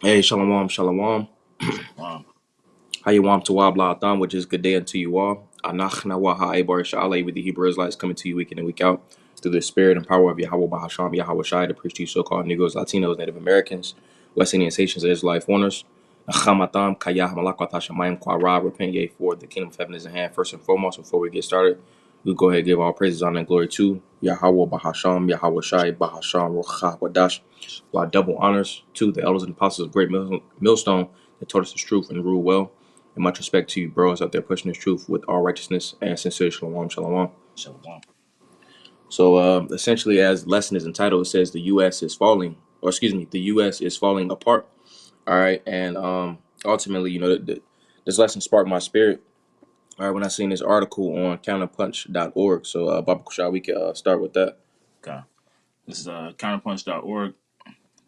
Hey, shalom, shalom. Wow. How you want to wabla thon, which is good day unto you all. Anach nawaha ebar sha'aleh with the Hebrew Israelites coming to you week in and week out through the spirit and power of Yahweh Bahasham, Yahweh Shai, to preach to you so-called Negroes, Latinos, Native Americans, West Indian Haitians, and Israelite foreigners. Nachamatam, kayah, malakwat hashamayim, kwara, repent ye for the kingdom of heaven is in hand. First and foremost, before we get started, we go ahead and give all praises, honor, and glory to Yahweh Bahasham, Yahweh Shai, Bahasham, Rochah, Wadash. While double honors to the elders and apostles of Great Millstone that taught us the truth and rule well. And much respect to you, bros, out there pushing this truth with all righteousness and sincere shalom, shalom. Shalom. So, essentially, as the lesson is entitled, it says the U.S. is falling, or excuse me, the U.S. is falling apart. All right, and ultimately, this lesson sparked my spirit. All right, when I seen this article on counterpunch.org. So, Baba Kushal, we can start with that. Okay. This is counterpunch.org.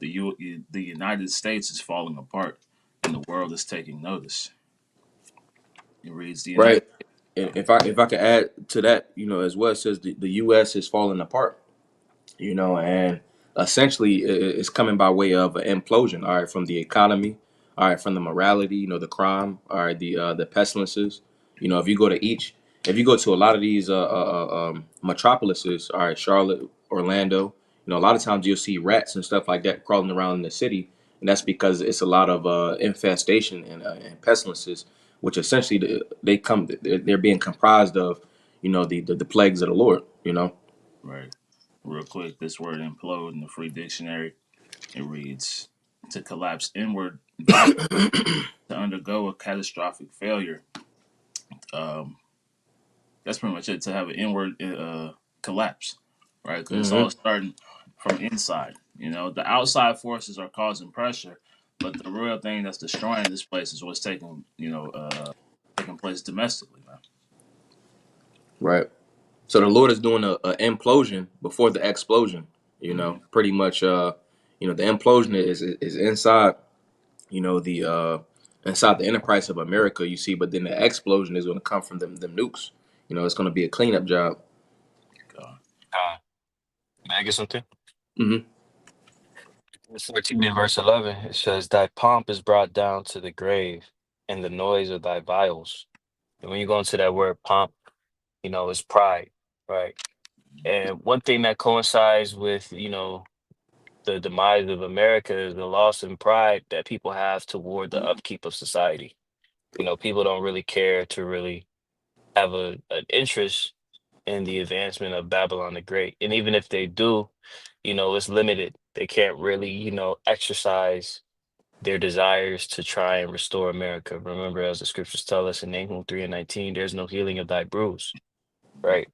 The United States is falling apart and the world is taking notice. It reads the United Right. And if I could add to that, as well, it says the U.S. is falling apart. And essentially it's coming by way of an implosion. All right, from the economy, all right, from the morality, the crime, all right, the pestilences. If you go to a lot of these metropolises, all right, Charlotte, Orlando, a lot of times you'll see rats and stuff like that crawling around in the city, and that's because it's a lot of infestation and pestilences, which essentially they're being comprised of, the plagues of the Lord. right. Real quick, this word implode in the free dictionary, it reads to collapse inward violently, to undergo a catastrophic failure. Um, that's pretty much it. To have an inward collapse, right? Because it's Hmm. all starting from inside. The outside forces are causing pressure, but the real thing that's destroying this place is what's taking place domestically, man. Right. So the Lord is doing a implosion before the explosion. Hmm. Pretty much. The implosion is inside. The inside the enterprise of America. You see, but then the explosion is going to come from them nukes. It's going to be a cleanup job. God. May I get something? Hmm. In 14 in verse 11, it says, Thy pomp is brought down to the grave, and the noise of thy viols. And when you go into that word pomp, it's pride, right? And one thing that coincides with, the demise of America is the loss in pride that people have toward the upkeep of society. People don't really care to really have an interest in the advancement of Babylon the Great. And even if they do, it's limited. They can't really, exercise their desires to try and restore America. Remember, as the scriptures tell us in Nahum 3 and 19, there's no healing of thy bruise, right?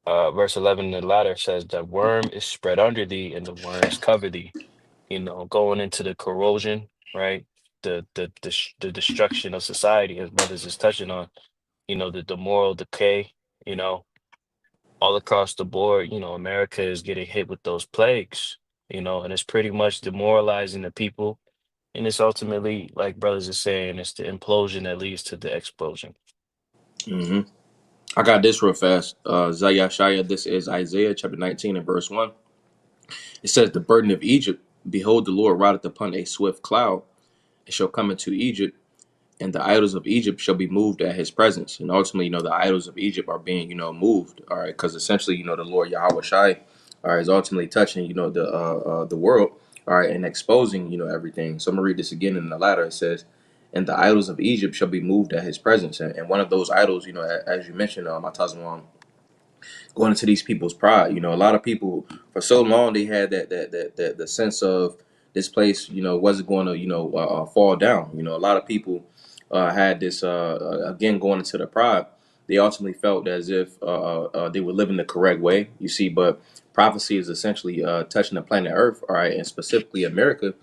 Verse 11 in the latter says, the worm is spread under thee and the worms cover thee, going into the corrosion, right? The destruction of society, as brothers is touching on, the moral decay, you know, all across the board, America is getting hit with those plagues, and it's pretty much demoralizing the people. And it's ultimately, like brothers are saying, it's the implosion that leads to the explosion. Hmm. I got this real fast. Zayah Shaya. This is Isaiah chapter 19 and verse 1. It says, "The burden of Egypt, behold, the Lord rideth upon a swift cloud, and shall come into Egypt, and the idols of Egypt shall be moved at his presence." And ultimately, the idols of Egypt are being, moved. All right, because essentially, the Lord Yahweh Shai, all right, is ultimately touching, the world, all right, and exposing, everything. So I'm gonna read this again in the latter. It says, "And the idols of Egypt shall be moved at his presence." And one of those idols, as you mentioned, Matazwan, going into these people's pride. A lot of people for so long they had that the sense of this place, wasn't going to, fall down. A lot of people had this again going into the pride. They ultimately felt as if they were living the correct way. You see, but prophecy is essentially touching the planet Earth, all right, and specifically America.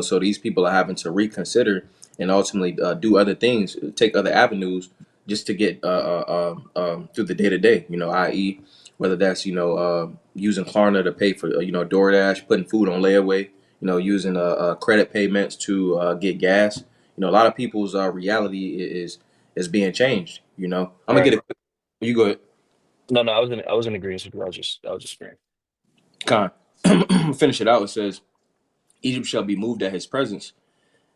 So these people are having to reconsider and ultimately do other things, take other avenues just to get through the day to day. I.e., whether that's using Klarna to pay for DoorDash, putting food on layaway, using credit payments to get gas. A lot of people's reality is being changed. I'm gonna get Right. it. You go ahead. No, I was in agreement with you. I was just agreeing. Con. Finish it out. It says, Egypt shall be moved at his presence,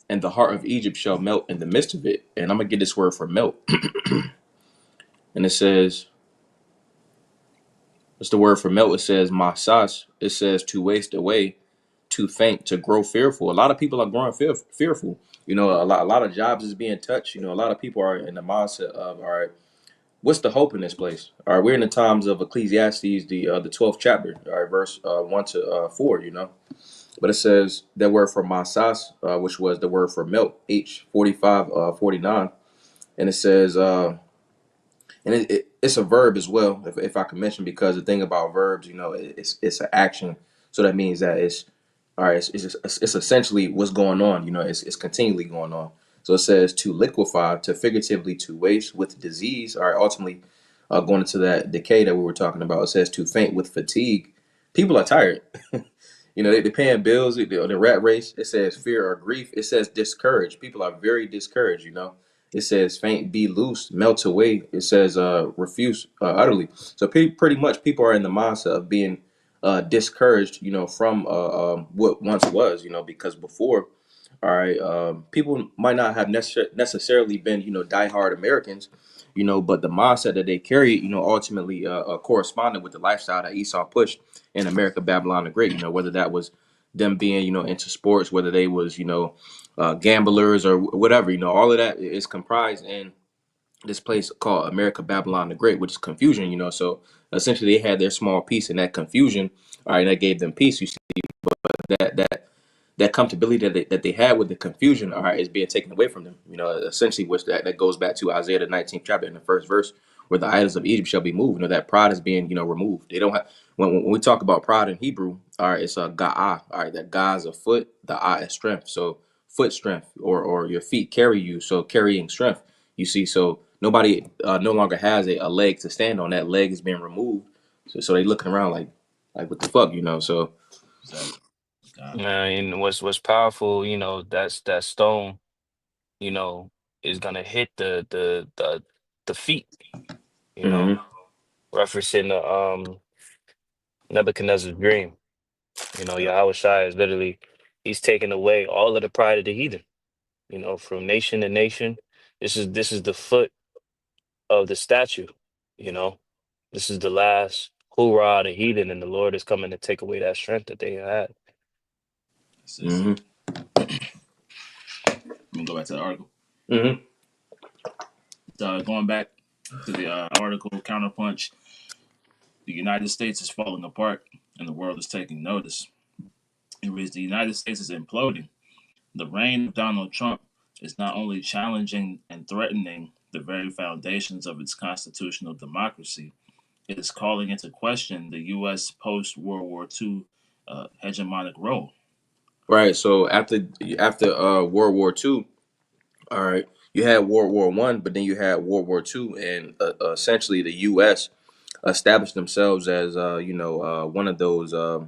and the heart of Egypt shall melt in the midst of it. And I'm gonna get this word for melt. And it says, what's the word for melt? It says masas. It says to waste away, to faint, to grow fearful. A lot of people are growing fearful. You know, a lot of jobs is being touched. You know, a lot of people are in the mindset of, all right, what's the hope in this place? All right, we're in the times of Ecclesiastes, the 12th chapter, all right, verse 1 to 4. You know, but it says that word for masas, which was the word for melt, H45 49, and it says, and it's a verb as well, if I can mention, because the thing about verbs, you know, it's an action, so that means that it's all right. It's essentially what's going on. You know, it's continually going on. So it says to liquefy, to figuratively to waste with disease. All right, ultimately going into that decay that we were talking about. It says to faint with fatigue. People are tired. You know, they're paying bills, the rat race. It says fear or grief. It says discouraged. People are very discouraged, you know. It says faint, be loose, melt away. It says refuse utterly. So pretty much people are in the mindset of being discouraged, you know, from what once was, you know, because before, all right, people might not have necessarily been, you know, diehard Americans, you know, but the mindset that they carried, you know, ultimately corresponded with the lifestyle that Esau pushed in America, Babylon the Great. You know, whether that was them being, you know, into sports, whether they was, you know, gamblers or whatever, you know, all of that is comprised in this place called America, Babylon the Great, which is confusion, you know. So essentially, they had their small piece in that confusion. All right, that gave them peace. You see, that comfortability that they had with the confusion, all right, is being taken away from them. You know, essentially, which that goes back to Isaiah the 19th chapter in the first verse, where the idols of Egypt shall be moved. You know, that pride is being, you know, removed. They don't have when we talk about pride in Hebrew, all right, it's a ga'ah, all right, that ga is a foot, the ah is strength. So foot strength, or your feet carry you, so carrying strength. You see, so nobody no longer has a leg to stand on. That leg is being removed. So they looking around like what the fuck, you know? So. Exactly. God. And what's powerful, you know, that's that stone, you know, is gonna hit the feet, you know, Hmm. referencing the Nebuchadnezzar's dream. You know, Yahweh Shai is literally he's taking away all of the pride of the heathen, you know, from nation to nation. This is the foot of the statue, you know. This is the last hoorah of the heathen, and the Lord is coming to take away that strength that they had. That's it. Hmm. Let me go back to the article. Hmm. So going back to the article, Counterpunch, the United States is falling apart and the world is taking notice. It reads, the United States is imploding. The reign of Donald Trump is not only challenging and threatening the very foundations of its constitutional democracy, it is calling into question the U.S. post World War II hegemonic role. Right. So after World War II, all right, you had World War I, but then you had World War II, and essentially the U.S. established themselves as one of those a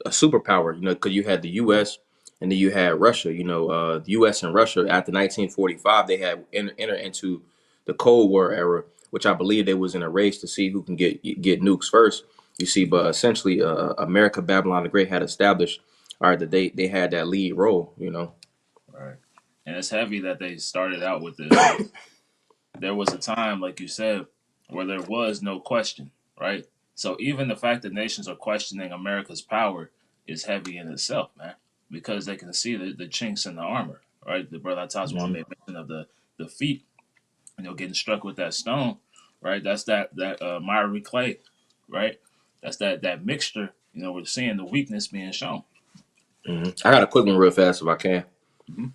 superpower. You know, because you had the U.S. and then you had Russia. You know, the U.S. and Russia after 1945, they had entered into the Cold War era, which I believe they was in a race to see who can get nukes first. You see, but essentially, America, Babylon the Great had established, all right, that they had that lead role. You know. Right. And it's heavy that they started out with this, right? There was a time, like you said, where there was no question, right? So even the fact that nations are questioning America's power is heavy in itself, man, because they can see the chinks in the armor, right? The brother Tazwan Hmm. made mention of the feet, you know, getting struck with that stone, right? That's that miry clay, right? That's that mixture. You know, we're seeing the weakness being shown. Hmm. I got a quick one real fast if I can. Hmm.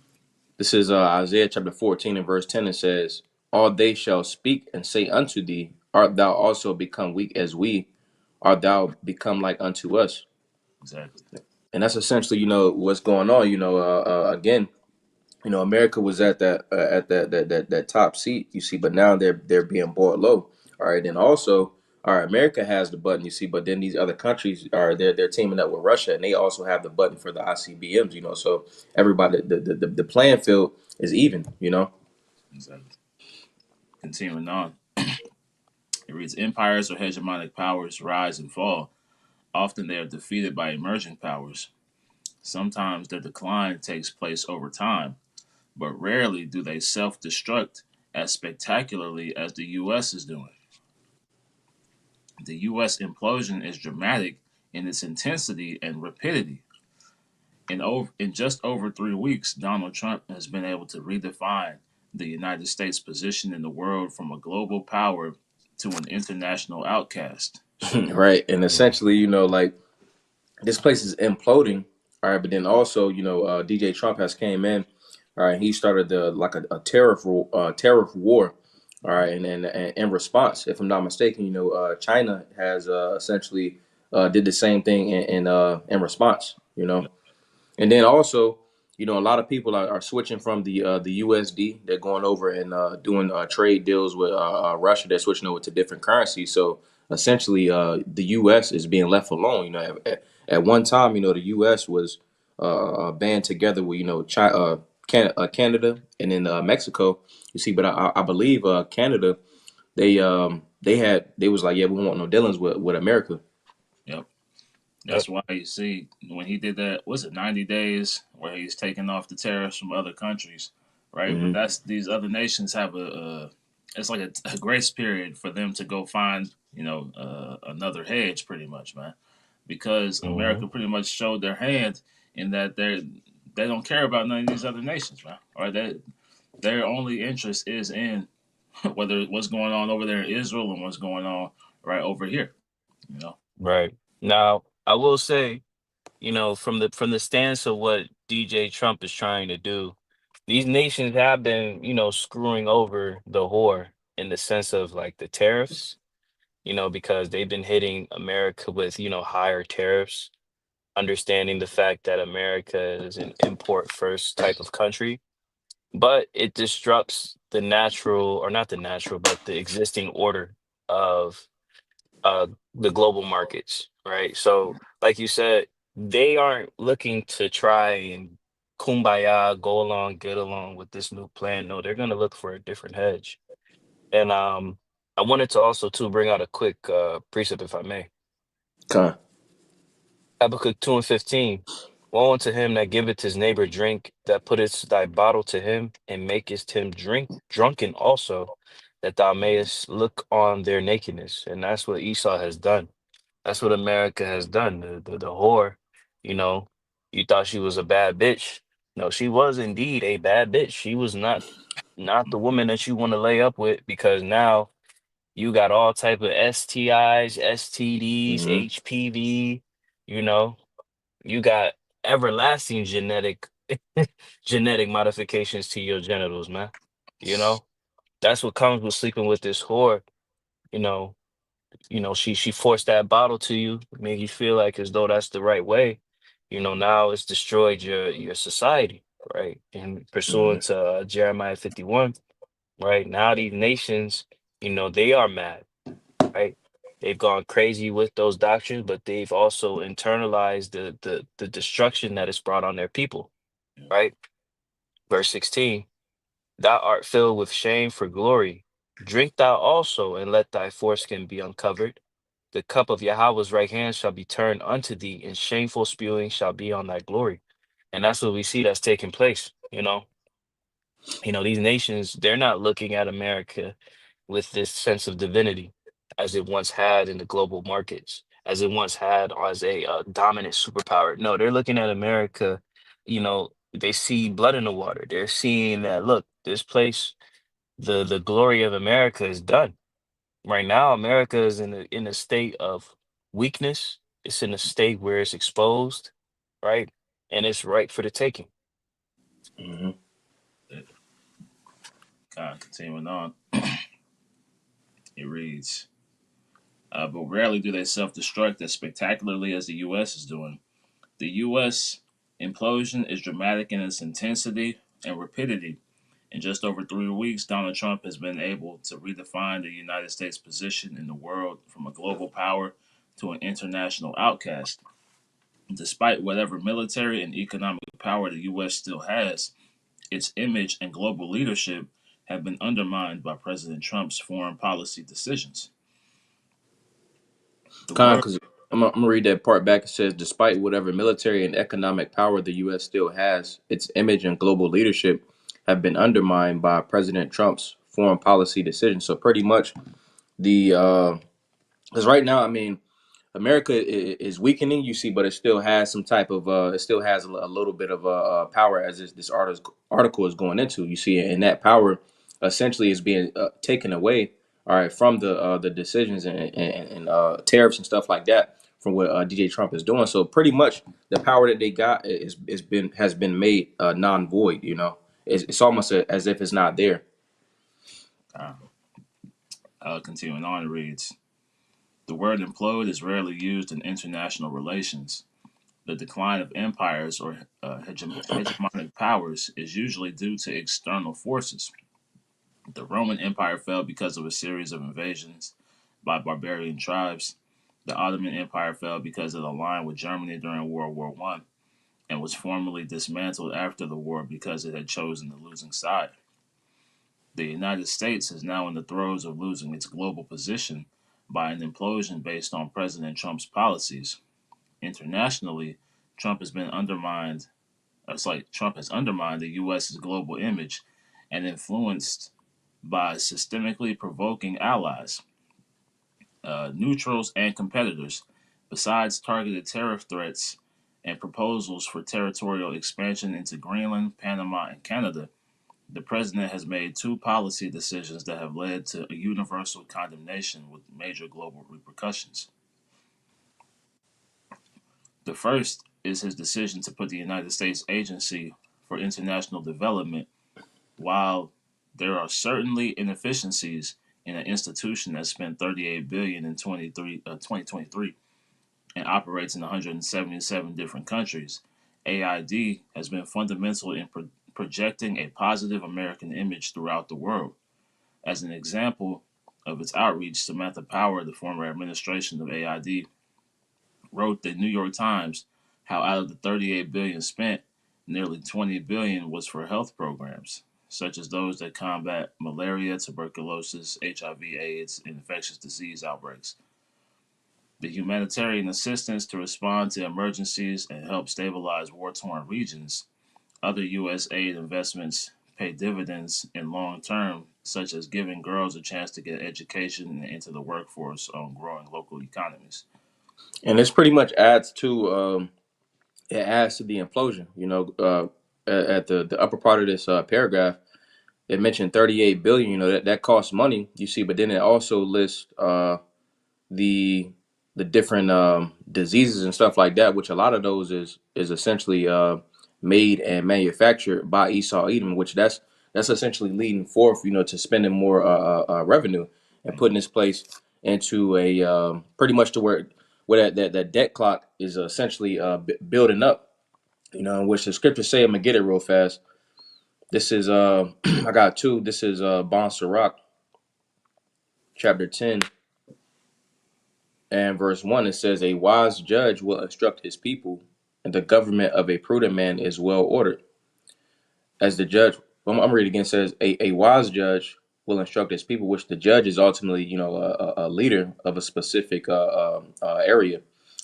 This is Isaiah chapter 14 and verse 10. It says, all they shall speak and say unto thee, art thou also become weak as we? Art thou become like unto us? Exactly. And that's essentially, you know, what's going on. You know, again, you know, America was at that top seat, you see, but now they're being brought low. All right, and also, all right, America has the button, you see, but then these other countries are they're teaming up with Russia, and they also have the button for the ICBMs, you know. So everybody, the playing field is even, you know. Exactly. Continuing on, it reads: empires or hegemonic powers rise and fall. Often they are defeated by emerging powers. Sometimes their decline takes place over time, but rarely do they self destruct as spectacularly as the US is doing. The US implosion is dramatic in its intensity and rapidity. In just over 3 weeks, Donald Trump has been able to redefine the United States' position in the world from a global power to an international outcast. Right. And essentially, like this place is imploding. All right, but then also, DJ Trump has came in. All right, he started the like a tariff war. All right, and in response, if I'm not mistaken, China has essentially did the same thing in response. Yep. And then also, a lot of people are switching from the USD. They're going over and doing trade deals with Russia. They're switching over to different currencies. So essentially, the US is being left alone. At one time, the US was band together with Canada and then Mexico. You see, but I believe Canada they was like, yeah, we don't want no dealings with America. Yep. Yep. That's why you see when he did that, was it 90 days where he's taking off the tariffs from other countries, right? But Hmm. that's these other nations have it's like a grace period for them to go find, another hedge pretty much, man. Because Hmm. America pretty much showed their hand in that they don't care about none of these other nations, man. All right, their only interest is in whether what's going on over there in Israel and what's going on right over here, you know. Right. Now, I will say, from the stance of what DJ Trump is trying to do, these nations have been, screwing over the whore in the sense of like the tariffs, because they've been hitting America with, higher tariffs, understanding the fact that America is an import first type of country, but it disrupts the natural, or not the natural, but the existing order of uh the global markets, right? So, like you said, they aren't looking to try and kumbaya, go along, get along with this new plan. No, they're gonna look for a different hedge. And I wanted to also too bring out a quick precept, if I may. Con. Habakkuk 2 and 15. Woe unto him that giveth his neighbor drink, that puttest thy bottle to him, and makest him drink drunken also, that thou mayest look on their nakedness. And that's what Esau has done. That's what America has done. The whore, you know, you thought she was a bad bitch. No, she was indeed a bad bitch. She was not the woman that you want to lay up with, because now you got all type of STIs, STDs, Hmm. HPV, you know, you got everlasting genetic modifications to your genitals, man. You know, that's what comes with sleeping with this whore. You know, she forced that bottle to you, made you feel like as though that's the right way. Now it's destroyed your society, right? And Hmm. pursuant to Jeremiah 51, right? Now these nations, they are mad, right? They've gone crazy with those doctrines, but they've also internalized the destruction that is brought on their people, right? Verse 16, thou art filled with shame for glory. Drink thou also, and let thy foreskin be uncovered. The cup of Yahweh's right hand shall be turned unto thee, and shameful spewing shall be on thy glory. And that's what we see that's taking place. These nations, they're not looking at America with this sense of divinity as it once had in the global markets, as it once had as a dominant superpower. No, they're looking at America, they see blood in the water. They're seeing that, look, this place, the glory of America is done. Right now, America is in a state of weakness. It's in a state where it's exposed, right? And it's right for the taking. Hmm. Kind of continuing on, it reads, but rarely do they self destruct as spectacularly as the U.S. is doing. The U.S. implosion is dramatic in its intensity and rapidity. In just over 3 weeks, Donald Trump has been able to redefine the United States' position in the world from a global power to an international outcast. Despite whatever military and economic power the U.S. still has, its image and global leadership have been undermined by President Trump's foreign policy decisions. The Con, world, cause I'm gonna read that part back. It says, despite whatever military and economic power the U.S. still has, its image and global leadership have been undermined by President Trump's foreign policy decisions. So pretty much the because right now, I mean, America is weakening, you see, but it still has some type of it still has a little bit of power as this article is going into. You see, and that power essentially is being taken away, all right, from the decisions and tariffs and stuff like that from what DJ Trump is doing. So pretty much the power that they got has been made non void. You know, it's almost as if it's not there. Uh, Continuing on, it reads: the word implode is rarely used in international relations. The decline of empires or hegemonic powers is usually due to external forces. The Roman Empire fell because of a series of invasions by barbarian tribes. The Ottoman Empire fell because it aligned with Germany during World War I and was formally dismantled after the war because it had chosen the losing side. The United States is now in the throes of losing its global position by an implosion based on President Trump's policies. Internationally, Trump has been undermined. Trump has undermined the U.S.'s global image and influenced by systemically provoking allies, neutrals, and competitors. Besides targeted tariff threats and proposals for territorial expansion into Greenland, Panama, and Canada, the president has made two policy decisions that have led to a universal condemnation with major global repercussions. The first is his decision to put the United States Agency for International Development. While there are certainly inefficiencies in an institution that spent $38 billion in 2023 and operates in 177 different countries, AID has been fundamental in projecting a positive American image throughout the world. As an example of its outreach, Samantha Power, the former administration of AID, wrote the New York Times how out of the 38 billion spent, nearly 20 billion was for health programs, such as those that combat malaria, tuberculosis, HIV/AIDS, and infectious disease outbreaks. The humanitarian assistance to respond to emergencies and help stabilize war-torn regions. Other U.S. aid investments pay dividends in long term, such as giving girls a chance to get education and into the workforce on growing local economies. And this pretty much adds to it adds to the implosion. You know, at the upper part of this paragraph, it mentioned 38 billion. You know that costs money. You see, but then it also lists the the different diseases and stuff like that, which a lot of those is essentially made and manufactured by Esau Edom, which that's essentially leading forth, you know, to spending more revenue and putting this place into a pretty much to where that debt clock is essentially building up, you know, which the scriptures say. I'm gonna get it real fast. This is I got two. This is Bon Sirach, chapter 10 and verse 1. It says, a wise judge will instruct his people, and the government of a prudent man is well ordered. As the judge, I'm reading again, says, a wise judge will instruct his people, which the judge is ultimately, you know, a leader of a specific area.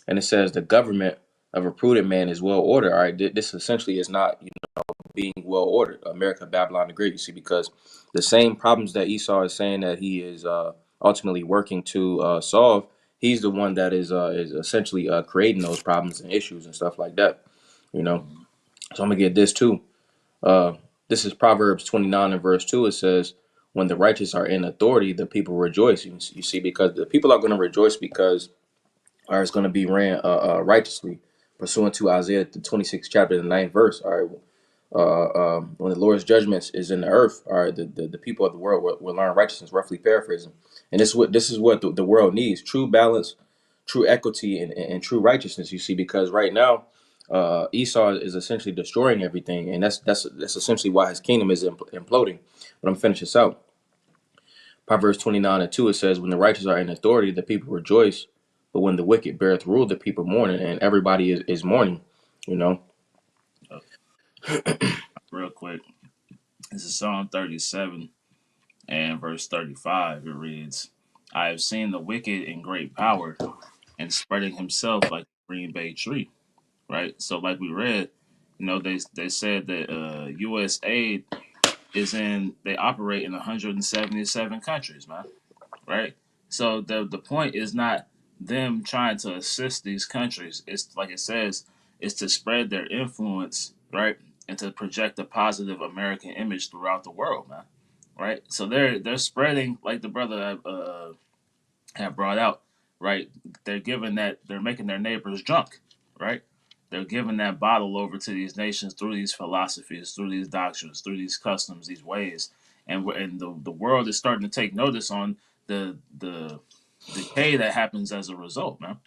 And it says, the government of a prudent man is well ordered. All right, this essentially is not, you know, being well ordered. America, Babylon the Great, you see, because the same problems that Esau is saying that he is ultimately working to solve, he's the one that is essentially creating those problems and issues and stuff like that, you know. Mhm. So I'm gonna get this too. Uh, this is Proverbs 29 and verse 2. It says, when the righteous are in authority, the people rejoice. You see, because the people are going to rejoice because it's going to be ran righteously, pursuant to Isaiah the 26th chapter, the ninth verse. All right, when the Lord's judgments is in the earth, all right, the people of the world will learn righteousness, roughly paraphrasing. And this is what the world needs: true balance, true equity, and true righteousness. You see, because right now, Esau is essentially destroying everything, and that's essentially why his kingdom is imploding. But I'm finish this out. Proverbs 29 and 2, it says, when the righteous are in authority, the people rejoice, but when the wicked beareth rule, the people mourn, and everybody is mourning. You know. Uh, Real quick, this is Psalm 37 and verse 35. It reads, I have seen the wicked in great power and spreading himself like a green bay tree, right? So, like we read, they said that U.S. aid they operate in 177 countries, man, right? So the point is not them trying to assist these countries. It's like it says, it's to spread their influence, right, and to project a positive American image throughout the world, man. Right. So they're spreading, like the brother have brought out, right? They're making their neighbors drunk, right? They're giving that bottle over to these nations through these philosophies, through these doctrines, through these customs, these ways, and the world is starting to take notice on the decay that happens as a result, man.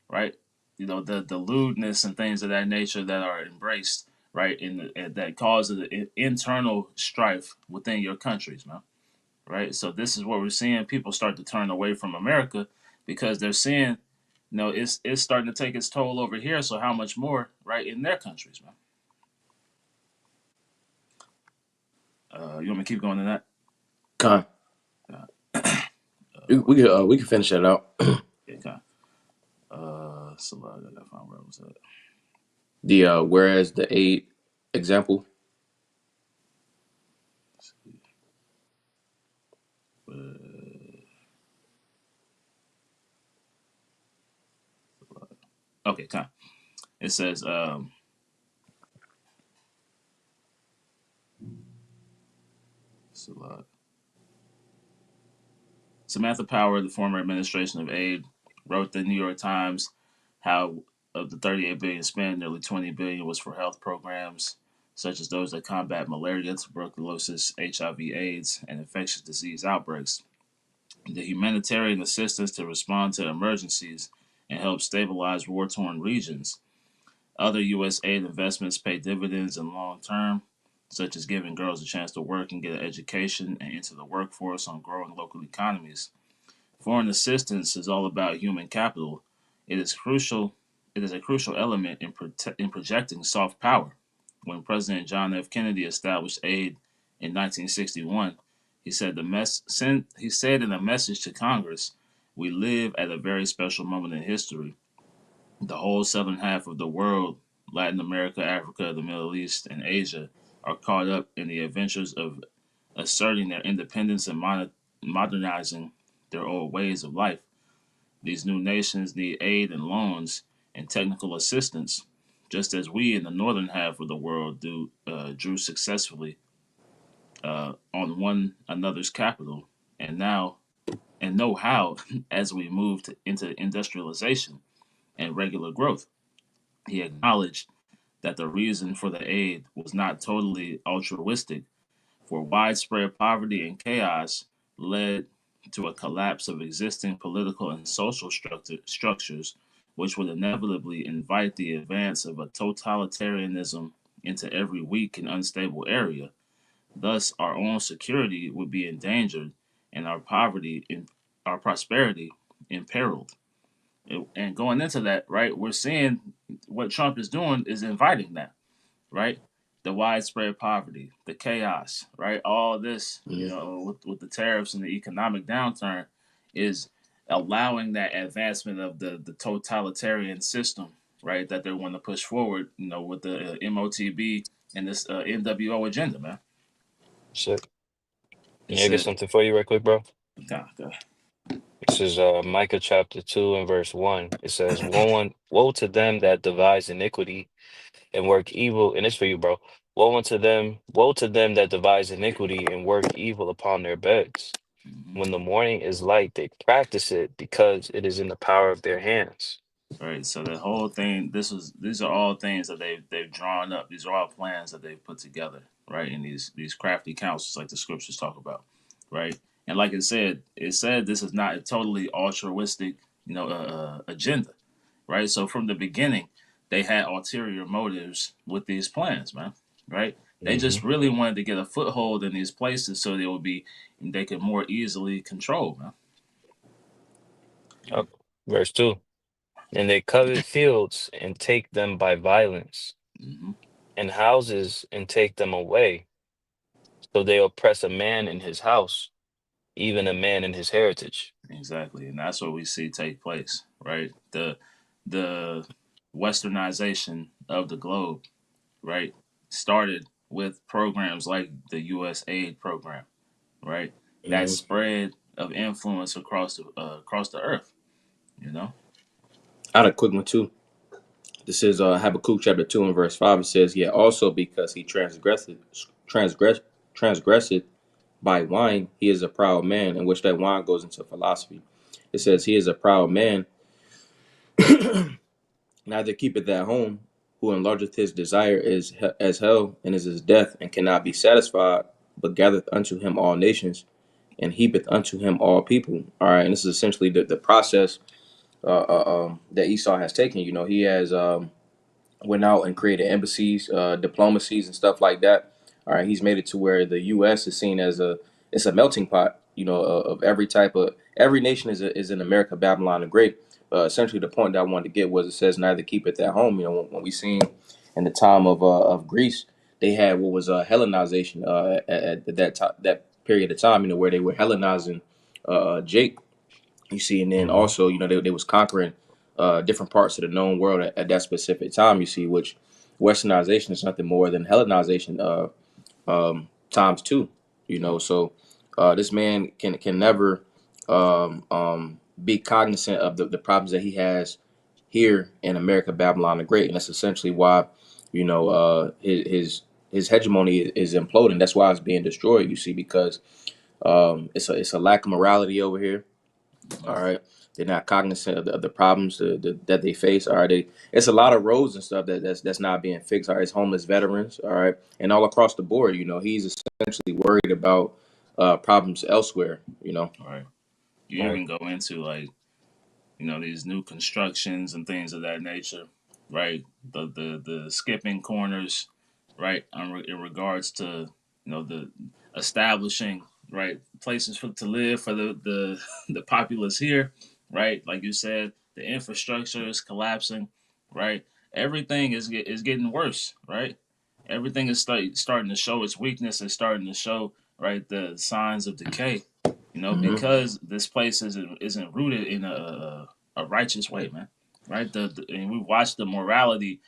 Right? The lewdness and things of that nature that are embraced, right, and that causes internal strife within your countries, man, right? So this is what we're seeing. People start to turn away from America because they're seeing, it's starting to take its toll over here. So how much more, right, in their countries, man? You want me to keep going to that? Con. We can finish that out. Yeah, kind. So I gotta find where I was at. The whereas the aid example. Okay, kind. It says, Samantha Power, the former administration of aid, wrote the New York Times how of the 38 billion spent, nearly 20 billion was for health programs such as those that combat malaria, tuberculosis, HIV/AIDS, and infectious disease outbreaks. The humanitarian assistance to respond to emergencies and help stabilize war-torn regions. Other U.S. aid investments pay dividends in long term, such as giving girls a chance to work and get an education and enter the workforce on growing local economies. Foreign assistance is all about human capital. It is crucial. It is a crucial element in projecting soft power. When President John F. Kennedy established aid in 1961, he said in a message to Congress, "We live at a very special moment in history. The whole southern half of the world, Latin America, Africa, the Middle East, and Asia, are caught up in the adventures of asserting their independence and modernizing their old ways of life. These new nations need aid and loans and technical assistance, just as we in the northern half of the world drew successfully on one another's capital, and now and know how as we moved into industrialization and regular growth." He acknowledged that the reason for the aid was not totally altruistic, for widespread poverty and chaos led to a collapse of existing political and social structures, which would inevitably invite the advance of a totalitarianism into every weak and unstable area. Thus, our own security would be endangered, and our prosperity imperiled. And going into that, right, we're seeing what Trump is doing is inviting that, right? The widespread poverty, the chaos, right? All this, Mhm. with the tariffs and the economic downturn, is allowing that advancement of the totalitarian system, right? That they want to push forward, with the MOTB and this NWO agenda, man. Shit. It Yeah, I get says, something for you right quick, bro. God, God. This is Micah chapter 2 and verse 1. It says, woe to them that devise iniquity and work evil. And it's for you, bro. Woe to them that devise iniquity and work evil upon their beds. Mhm. When the morning is light, they practice it because it is in the power of their hands. Right. So the whole thing, these are all things that they've drawn up. These are all plans that they've put together, right? In these crafty counsels, like the scriptures talk about, right? And like it said this is not a totally altruistic, agenda, right? So from the beginning, they had ulterior motives with these plans, man, right? They Hmm. just really wanted to get a foothold in these places so they could more easily control, man. Up. Verse 2. And they covet fields and take them by violence, Hmm. and houses and take them away. So they oppress a man in his house, even a man in his heritage. Exactly, and that's what we see take place, right? The westernization of the globe, right, started with programs like the U.S. aid program, right? That Hmm. spread of influence across the earth, you know. I had a quick one too. This is Habakkuk chapter 2 and verse 5. It says, "Yet also because he transgress, transgressed by wine, he is a proud man," in which that wine goes into philosophy. It says, "He is a proud man, neither keepeth at home, who enlargeth his desire is as hell, and is his death, and cannot be satisfied, but gathereth unto him all nations, and heapeth unto him all people." All right, and this is essentially the process that Esau has taken. You know, he has went out and created embassies, diplomacies, and stuff like that. All right, he's made it to where the U.S. is seen as a melting pot. You know, of every type of every nation is in America, Babylon the Great. Essentially, the point that I wanted to get was it says neither keep it at home. You know, when we seen in the time of Greece, they had what was Hellenization at that period of time. You know, where they were Hellenizing Jake. You see, and then Hmm. also, you know, they was conquering different parts of the known world at that specific time. You see, which Westernization is nothing more than Hellenization times two. You know, so this man can never be cognizant of the problems that he has here in America, Babylon the Great, and that's essentially why, you know, his hegemony is imploding. That's why it's being destroyed. You see, because it's a lack of morality over here. All Mhm. right, they're not cognizant of the problems that they face. All right, it's a lot of roads and stuff that's not being fixed. All right, it's homeless veterans. All right, and all across the board, you know, he's essentially worried about problems elsewhere. You know. Right. You Right. even go into like, these new constructions and things of that nature, right? The skipping corners, right? In regards to the establishing right places to live for the the populace here, right? Like you said, the infrastructure is collapsing, right? Everything is getting worse, right? Everything is starting to show its weakness and starting to show right the signs of decay. Hmm. Because this place isn't rooted in a righteous way, man. Right? And we watch the morality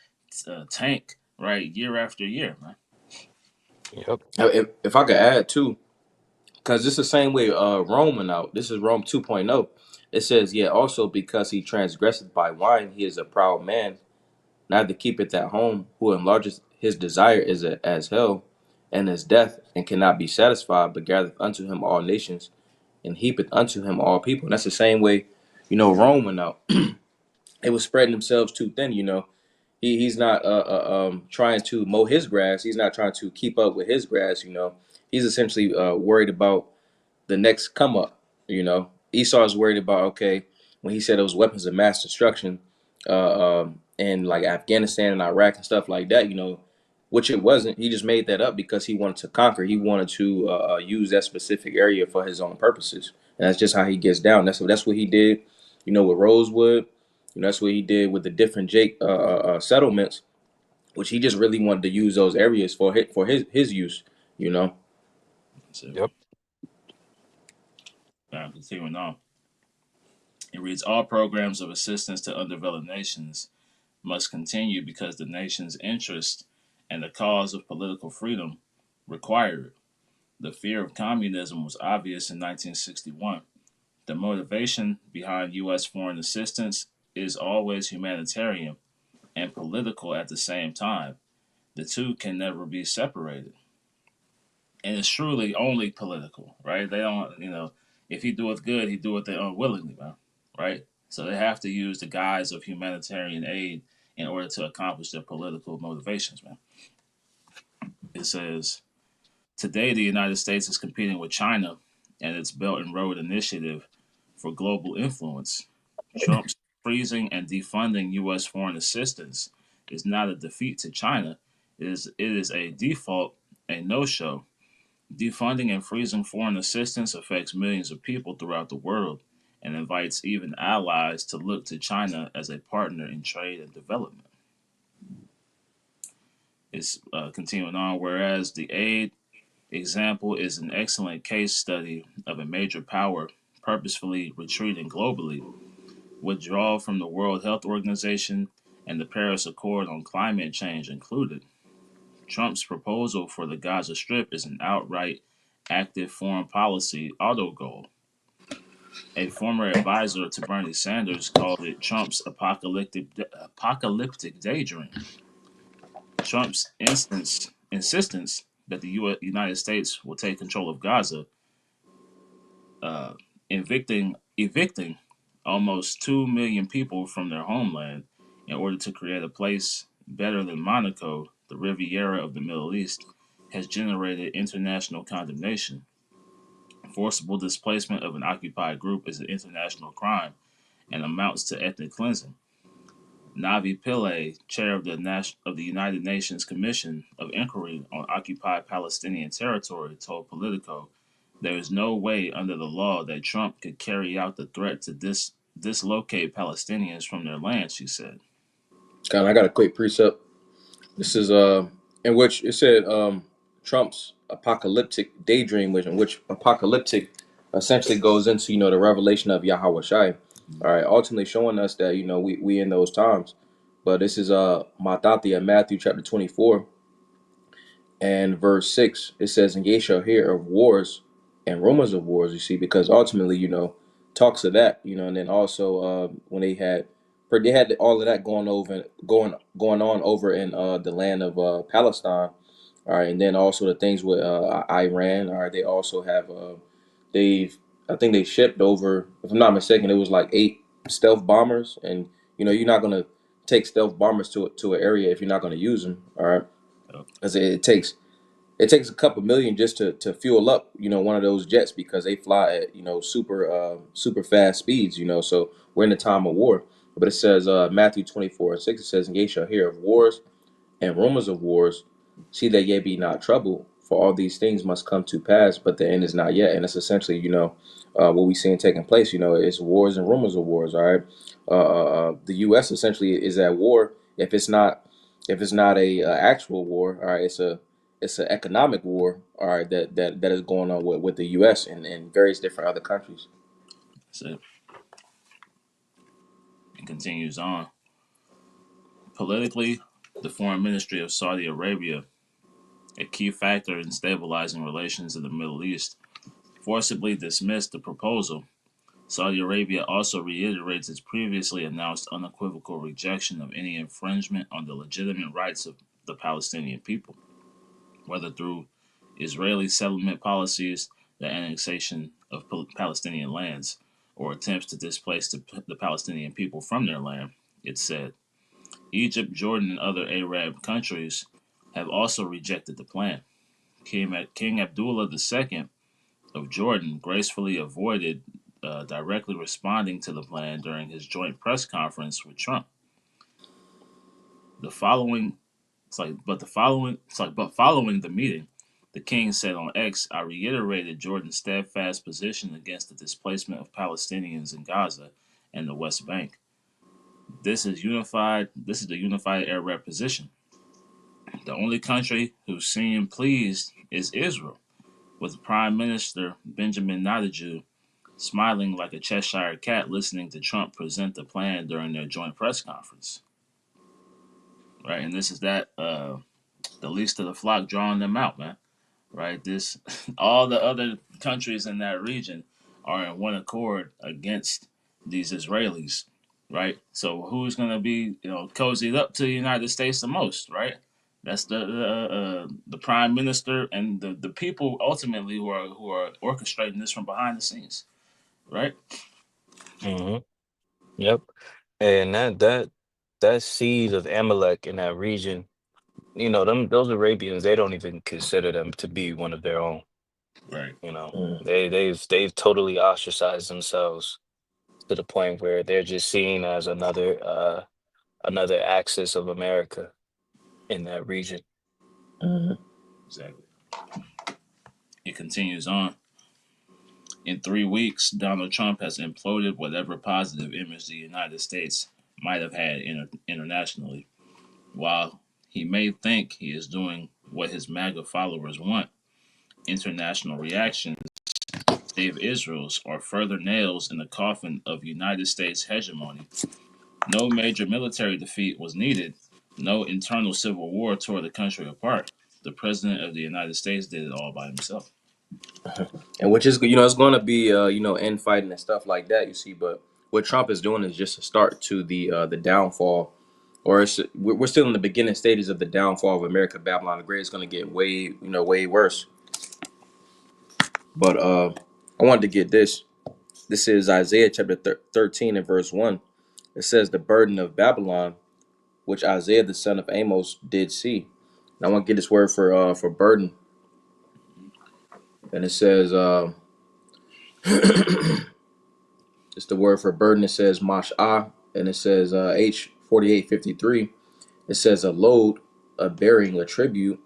tank right year after year, man. Yep. If I could add too, because it's the same way Rome went out. This is Rome 2.0. It says, "Yeah, also because he transgresseth by wine, he is a proud man, neither keepeth at home, who enlargeth his desire is as hell, and his death, and cannot be satisfied, but gathereth unto him all nations, and heapeth unto him all people." And that's the same way, you know, Rome went out. It was spreading themselves too thin. You know, he's not trying to mow his grass. He's not trying to keep up with his grass. You know, he's essentially worried about the next come up. You know, Esau is worried about, okay, when he said those weapons of mass destruction in like Afghanistan and Iraq and stuff like that. You know, which it wasn't. He just made that up because he wanted to conquer. He wanted to use that specific area for his own purposes, and that's just how he gets down. That's what he did. You know, with Rosewood. You know, that's what he did with the different Jake settlements, which he just really wanted to use those areas for his use. You know. So Yep. continuing on, it reads all programs of assistance to undeveloped nations must continue because the nation's interest and the cause of political freedom require it. The fear of communism was obvious in 1961. The motivation behind U.S. foreign assistance is always humanitarian and political at the same time. The two can never be separated. And it's truly only political, right? They don't, if he doeth good, he doeth it unwillingly, man, right? So they have to use the guise of humanitarian aid in order to accomplish their political motivations, man. It says, today the United States is competing with China and its Belt and Road Initiative for global influence. Trump's freezing and defunding U.S. foreign assistance is not a defeat to China. It is a default, a no-show. Defunding and freezing foreign assistance affects millions of people throughout the world and invites even allies to look to China as a partner in trade and development. It's continuing on, whereas the aid example is an excellent case study of a major power purposefully retreating globally. withdrawal from the World Health Organization, and the Paris Accord on climate change included. Trump's proposal for the Gaza Strip is an outright active foreign policy auto goal. A former advisor to Bernie Sanders called it Trump's apocalyptic daydream. Trump's insistence that the United States will take control of Gaza, uh, evicting almost 2 million people from their homeland in order to create a place better than Monaco, the Riviera of the Middle East, has generated international condemnation. Forcible displacement of an occupied group is an international crime and amounts to ethnic cleansing. Navi Pillay, chair of the United Nations Commission of Inquiry on Occupied Palestinian Territory, told Politico, "There is no way under the law that Trump could carry out the threat to dislocate Palestinians from their land," she said. I got a quick precept. This is in which it said Trump's apocalyptic daydream, in which apocalyptic essentially goes into the revelation of Yahweh Shai. All right, ultimately showing us that we in those times. But this is Matthew, Matthew chapter 24 and verse 6. It says, "And ye shall hear of wars and rumors of wars." You see, because ultimately talks of that, and then also when they had all of that going on over in the land of Palestine. All right, and then also the things with Iran. All right, they also have they've I think they shipped over, if I'm not mistaken, it was like 8 stealth bombers, and you're not gonna take stealth bombers to an area if you're not gonna use them. All right, Oh, because it takes a couple million just to fuel up one of those jets, because they fly at super fast speeds. So we're in the time of war. But it says Matthew 24 and 6, it says, "And ye shall hear of wars and rumors of wars. See that ye be not troubled, for all these things must come to pass, but the end is not yet." And it's essentially what we seeing taking place. It's wars and rumors of wars. All right, the U.S. essentially is at war. If it's not a actual war, all right, it's an economic war. All right, that is going on with the U.S. and various different other countries. so it continues on. Politically, the foreign ministry of Saudi Arabia, a key factor in stabilizing relations in the Middle East, forcibly dismissed the proposal. Saudi Arabia also reiterates its previously announced unequivocal rejection of any infringement on the legitimate rights of the Palestinian people, whether through Israeli settlement policies, the annexation of Palestinian lands, or attempts to displace the Palestinian people from their land. It said Egypt, Jordan, and other Arab countries have also rejected the plan. King Abdullah II of Jordan gracefully avoided directly responding to the plan during his joint press conference with Trump. The following, but following the meeting, the king said on X, "I reiterated Jordan's steadfast position against the displacement of Palestinians in Gaza and the West Bank. This is unified. This is the unified Arab position. The only country who seemed pleased is Israel, with Prime Minister Benjamin Netanyahu smiling like a Cheshire cat listening to Trump present the plan during their joint press conference." Right, and this is that the least of the flock drawing them out, man. Right, this all the other countries in that region are in one accord against these Israelis. Right, so who's gonna be cozied up to the United States the most? Right, that's the prime minister and the people ultimately who are orchestrating this from behind the scenes. Right. Hmm. Yep. And that seed of Amalek in that region, those Arabians, they don't even consider them to be one of their own. Right. Mm, They've totally ostracized themselves to the point where they're just seen as another axis of America in that region. mm, Exactly. It continues on. In 3 weeks, Donald Trump has imploded whatever positive image the United States might have had internationally. While he may think he is doing what his MAGA followers want, international reactions save Israel's are further nails in the coffin of United States hegemony. No major military defeat was needed. No internal civil war tore the country apart. The President of the United States did it all by himself. And which is, it's going to be, infighting and stuff like that, you see. But what Trump is doing is just a start to the downfall, or we're still in the beginning stages of the downfall of America. Babylon the Great is going to get way worse. But I wanted to get this. This is Isaiah chapter 13 and verse 1. It says, "The burden of Babylon, which Isaiah the son of Amos did see." And I want to get this word for burden, and it says, it's the word for burden. It says mash'ah, and it says H4853. It says a load, a bearing, a tribute.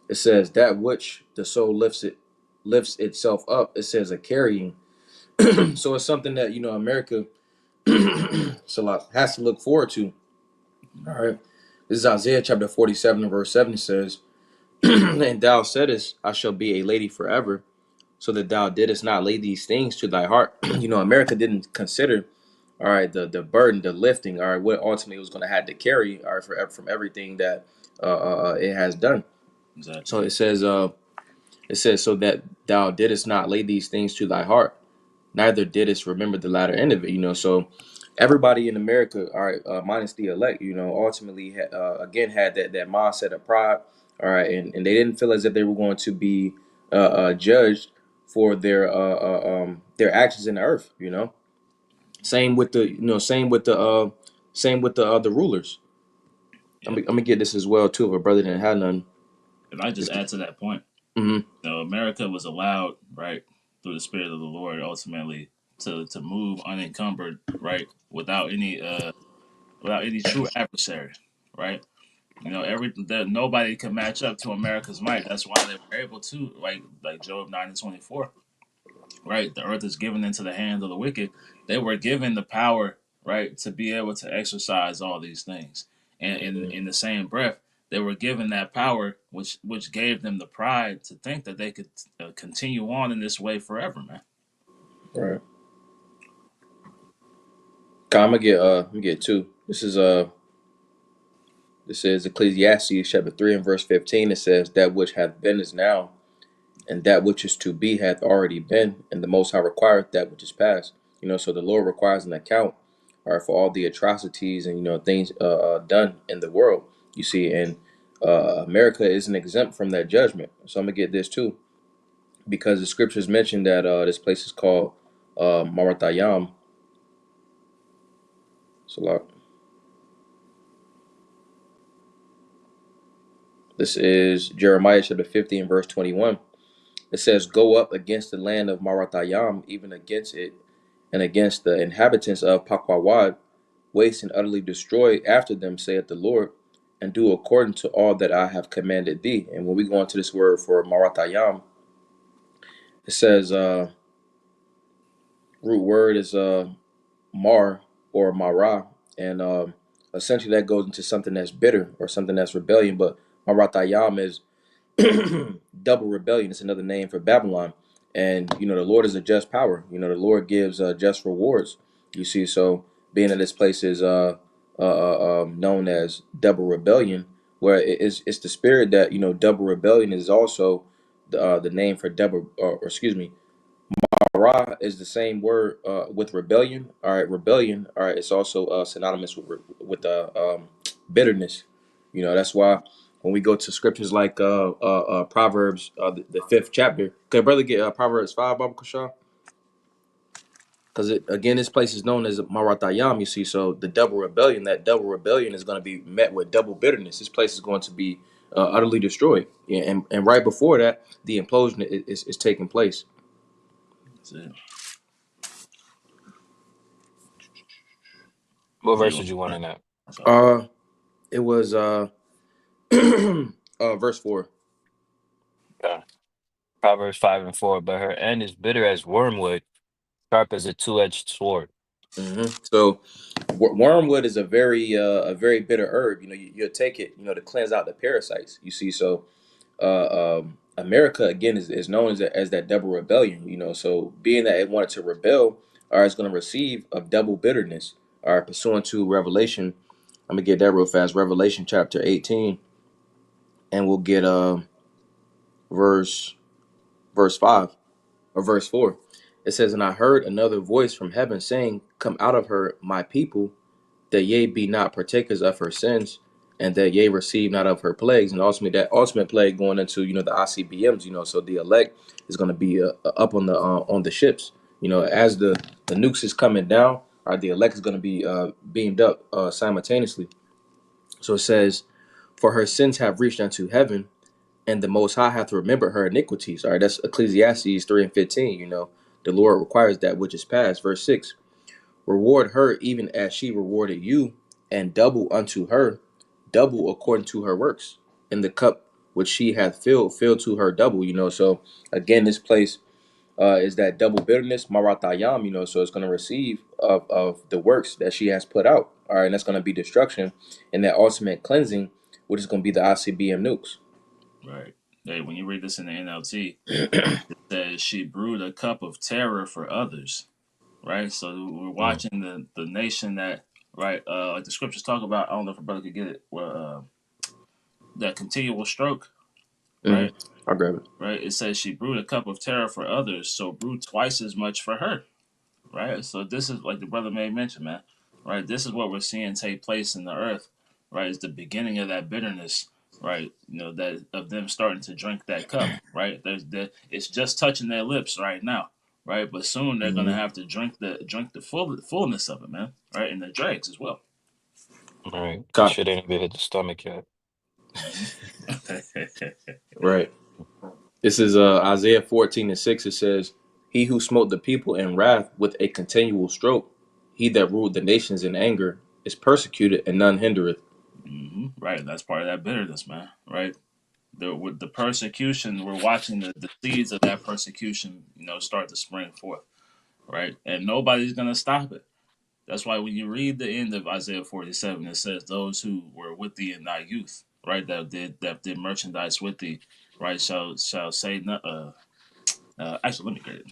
It says that which the soul lifts itself up. It says a carrying. So it's something that America has to look forward to. All right. This is Isaiah chapter 47 and verse 7. It says, "And thou saidest, I shall be a lady forever, so that thou didst not lay these things to thy heart." America didn't consider, all right, the burden, the lifting, all right, what ultimately it was going to have to carry, all right, from everything that it has done. Exactly. So it says, so that thou didst not lay these things to thy heart, neither didst remember the latter end of it. So everybody in America, all right, minus the elect, ultimately again had that mindset of pride, all right, and they didn't feel as if they were going to be judged for their actions in the earth. Same with the rulers. Yep. I'm gonna get this as well too. If a brother didn't have none, If I just add to that point, mm-hmm. America was allowed, right, through the Spirit of the Lord, ultimately to move unencumbered, right, without any true adversary, right. Nobody can match up to America's might. That's why they were able to, like Job 9:24, right? The earth is given into the hands of the wicked. They were given the power, right, to be able to exercise all these things. And in the same breath, they were given that power, which gave them the pride to think that they could continue on in this way forever, man. Right. I'm gonna get two. This is Ecclesiastes chapter 3 and verse 15. It says, "That which hath been is now, and that which is to be hath already been, and the Most High requireth that which is past." So the Lord requires an account, all right, for all the atrocities and things done in the world. You see, and America isn't exempt from that judgment. So I'm gonna get this too, because the scriptures mention that this place is called Maratayam. So this is Jeremiah chapter 50 and verse 21. It says, "Go up against the land of Maratayam, even against it, and against the inhabitants of Pakwawad, waste and utterly destroy after them, saith the Lord, and do according to all that I have commanded thee." And when we go into this word for Maratayam, it says root word is mar or mara, and essentially that goes into something that's bitter or something that's rebellion. But Maratayam is double rebellion. It's another name for Babylon. And the Lord is a just power. The Lord gives just rewards. You see, so being that this place is known as double rebellion, where it's the spirit that double rebellion is also the name for double, or excuse me, Ra is the same word with rebellion. All right, rebellion. All right, it's also synonymous with bitterness. That's why when we go to scriptures like Proverbs, the fifth chapter, could brother get Proverbs 5, Baba Kasha? Because again, this place is known as Maratayam. You see, so the double rebellion, that double rebellion is going to be met with double bitterness. This place is going to be utterly destroyed. Yeah, and right before that, the implosion is taking place. That's it. What So you verse want did you want in that? It was verse 4. Proverbs 5 and 4. But her end is bitter as wormwood, sharp as a two-edged sword. So wormwood is a very bitter herb. You'll take it, to cleanse out the parasites. You see, so America again is known as that double rebellion, you know. So being that it wanted to rebel, or it's going to receive of double bitterness, or pursuant to Revelation. I'm gonna get that real fast. Revelation chapter 18, and we'll get verse verse 5 or verse 4. It says, "And I heard another voice from heaven saying, Come out of her, my people, that ye be not partakers of her sins, and that ye receive not of her plagues." And ultimately, that ultimate plague going into, you know, the ICBMs, you know. So the elect is going to be up on the ships, you know, as the nukes is coming down, or the elect is going to be beamed up simultaneously. So it says, "For her sins have reached unto heaven, and the Most High hath remembered her iniquities." All right, that's Ecclesiastes 3:15. You know, the Lord requires that which is past. Verse 6: "Reward her even as she rewarded you, and double unto her, double according to her works. In the cup which she hath filled, fill to her double." You know, so again, this place is that double bitterness, maratayam. You know, so it's going to receive of the works that she has put out. All right, and that's going to be destruction, and that ultimate cleansing, which is going to be the ICBM nukes. Right. Hey, when you read this in the NLT, it says she brewed a cup of terror for others. Right. So we're Mm. watching the nation that, right, like the scriptures talk about. I don't know if a brother could get it. Well, that continual stroke. Mm-hmm. Right. I'll grab it. Right. It says she brewed a cup of terror for others, so brew twice as much for her. Right. So this is like the brother may mention, man. Right. This is what we're seeing take place in the earth. Right. It's the beginning of that bitterness. Right. You know, that of them starting to drink that cup. Right. It's just touching their lips right now. Right. But soon they're gonna Mm-hmm. have to drink the fullness of it, man. Right. And the dregs as well. Right. That Got shit ain't even hit the stomach yet. right. This is Isaiah 14:6. It says, "He who smote the people in wrath with a continual stroke, he that ruled the nations in anger, is persecuted, and none hindereth." Right. That's part of that bitterness, man. Right. With the persecution, we're watching the seeds of that persecution, start to spring forth. Right. And nobody's gonna stop it. That's why when you read the end of Isaiah 47, it says, "Those who were with thee in thy youth, right, that did merchandise with thee, right, shall say, actually, let me get it.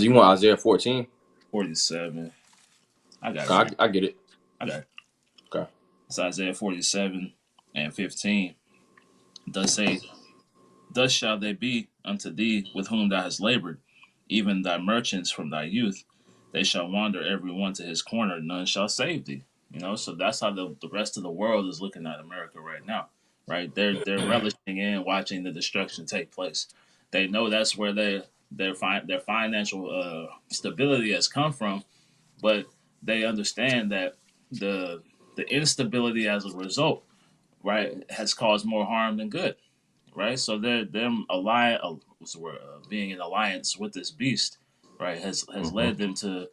You want Isaiah 14? 47. I got it I, right. I get it. I got it. Okay. It's Isaiah 47 and 15. Thus say, Thus shall they be unto thee with whom thou hast labored, even thy merchants from thy youth. They shall wander every one to his corner, none shall save thee. So that's how the rest of the world is looking at America right now. Right? They're relishing in watching the destruction take place. They know that's where their financial stability has come from, but they understand that the the instability as a result, right, has caused more harm than good, right? So they're them alliance, what's the word? Being in alliance with this beast, right, has Mm-hmm. led them to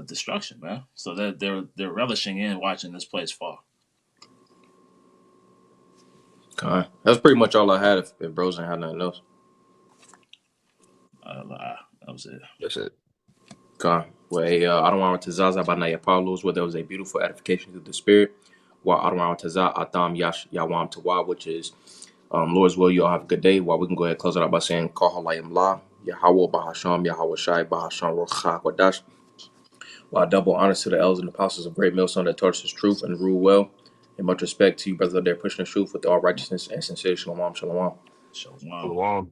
destruction, man. So they're relishing in watching this place fall. Okay. That's pretty much all I had. If bros ain't had nothing else. That was it. That's it. Okay. Well, hey, I don't want to Zaza by Naya Paulos, where there was a beautiful edification to the spirit. While I don't want to Za Atam Yash Yawam Tawa, which is Lord's will, you all have a good day. While we can go ahead and close it out by saying, Kahalayim La, Yahawah Bahasham, Yahweh Shai, Bahasham Rocha Kwadash. While double honors to the elders and apostles of Great Millstone that taught us his truth and rule well. And much respect to you, brothers out there pushing the truth with all righteousness and sincerity. Shalom, shalom. Shalom. Shalom.